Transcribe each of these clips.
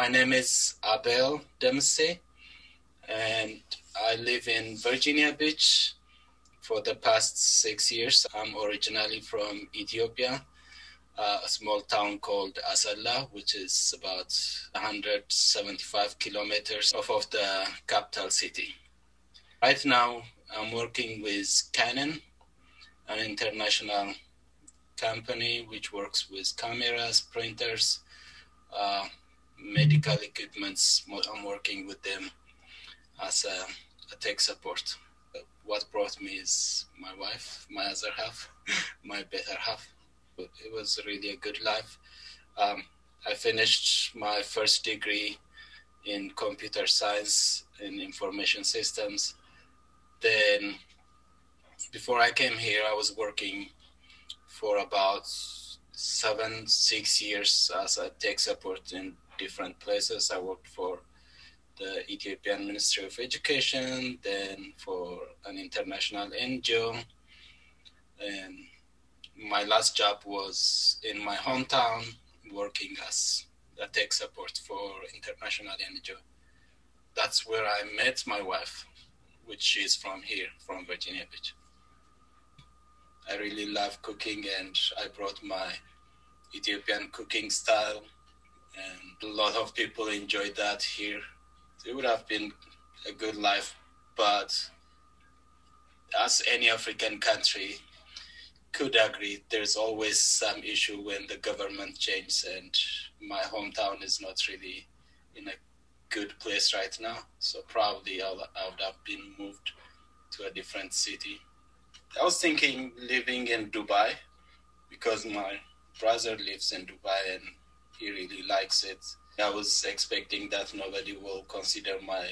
My name is Abel Dempsey, and I live in Virginia Beach for the past 6 years. I'm originally from Ethiopia, a small town called Asala, which is about 175 kilometers off of the capital city. Right now, I'm working with Canon, an international company which works with cameras, printers, medical equipments. I'm working with them as a tech support. What brought me is my wife, my other half, my better half. It was really a good life. I finished my first degree in computer science and information systems. Then, before I came here, I was working for about 6 years as a tech support in different places. I worked for the Ethiopian Ministry of Education, then for an international NGO. And my last job was in my hometown, working as a tech support for international NGO. That's where I met my wife, which is from here, from Virginia Beach. I really love cooking, and I brought my Ethiopian cooking style, and a lot of people enjoy that here. It would have been a good life, but as any African country could agree, there's always some issue when the government changes, and my hometown is not really in a good place right now. So probably I would have been moved to a different city. I was thinking living in Dubai because my brother lives in Dubai and he really likes it. I was expecting that nobody will consider my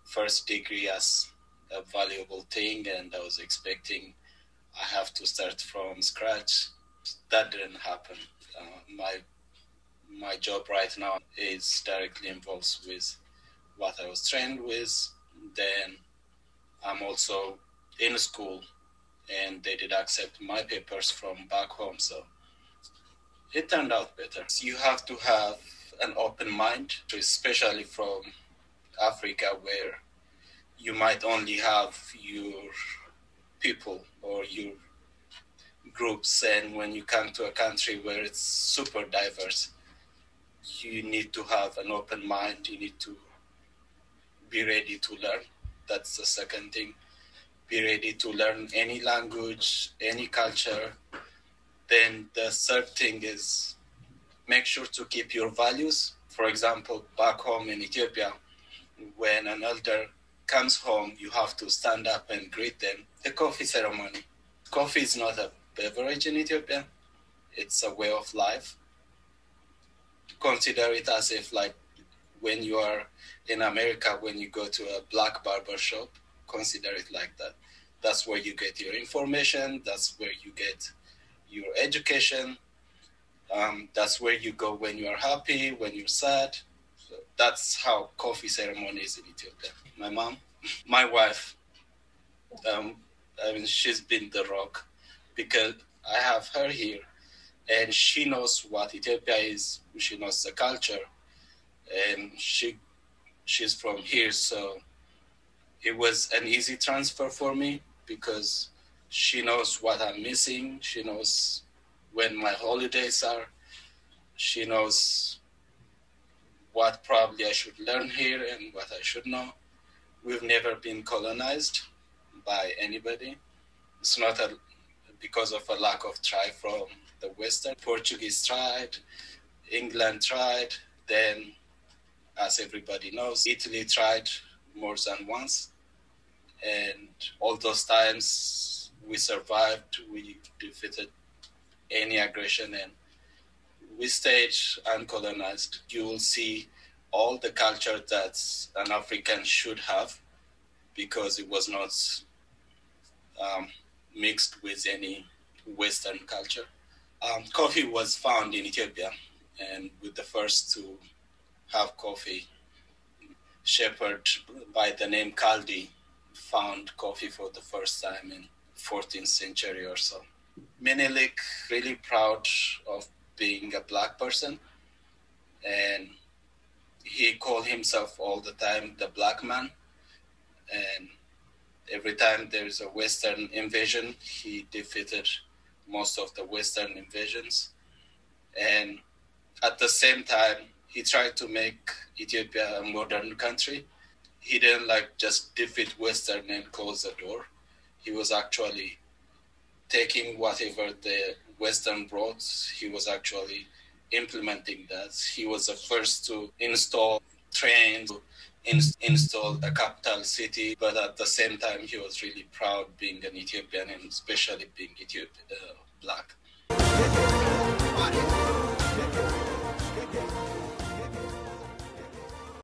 first degree as a valuable thing, and I was expecting I have to start from scratch. That didn't happen. My job right now is directly involved with what I was trained with. Then I'm also in school, and they did accept my papers from back home, so it turned out better. You have to have an open mind, especially from Africa, where you might only have your people or your groups, and when you come to a country where it's super diverse, you need to have an open mind. You need to be ready to learn. That's the second thing. Be ready to learn any language, any culture. Then the third thing is make sure to keep your values. For example, back home in Ethiopia, when an elder comes home, you have to stand up and greet them. The coffee ceremony. Coffee is not a beverage in Ethiopia. It's a way of life. Consider it as if, like, when you are in America, when you go to a black barber shop, consider it like that. That's where you get your information. That's where you get your education. That's where you go when you are happy, when you're sad. So that's how coffee ceremony is in Ethiopia. My mom, my wife, she's been the rock because I have her here, and she knows what Ethiopia is. She knows the culture, and she's from here, so it was an easy transfer for me because she knows what I'm missing. She knows when my holidays are. She knows what probably I should learn here and what I should know. We've never been colonized by anybody. It's not because of a lack of try from the Western. Portuguese tried, England tried, then, as everybody knows, Italy tried more than once. And all those times we survived, we defeated any aggression, and we stayed uncolonized. You will see all the culture that an African should have because it was not mixed with any Western culture. Coffee was found in Ethiopia, and with the first to have coffee, shepherd by the name Kaldi found coffee for the first time in 14th century or so. Menelik really proud of being a black person, and He called himself all the time the Black Man, and every time there's a Western invasion, he defeated most of the Western invasions. And at the same time, he tried to make Ethiopia a modern country. He didn't like just defeat Western and close the door. He was actually taking whatever the Western brought. He was actually implementing that. He was the first to install trains, install a capital city, but at the same time, he was really proud being an Ethiopian and especially being Black.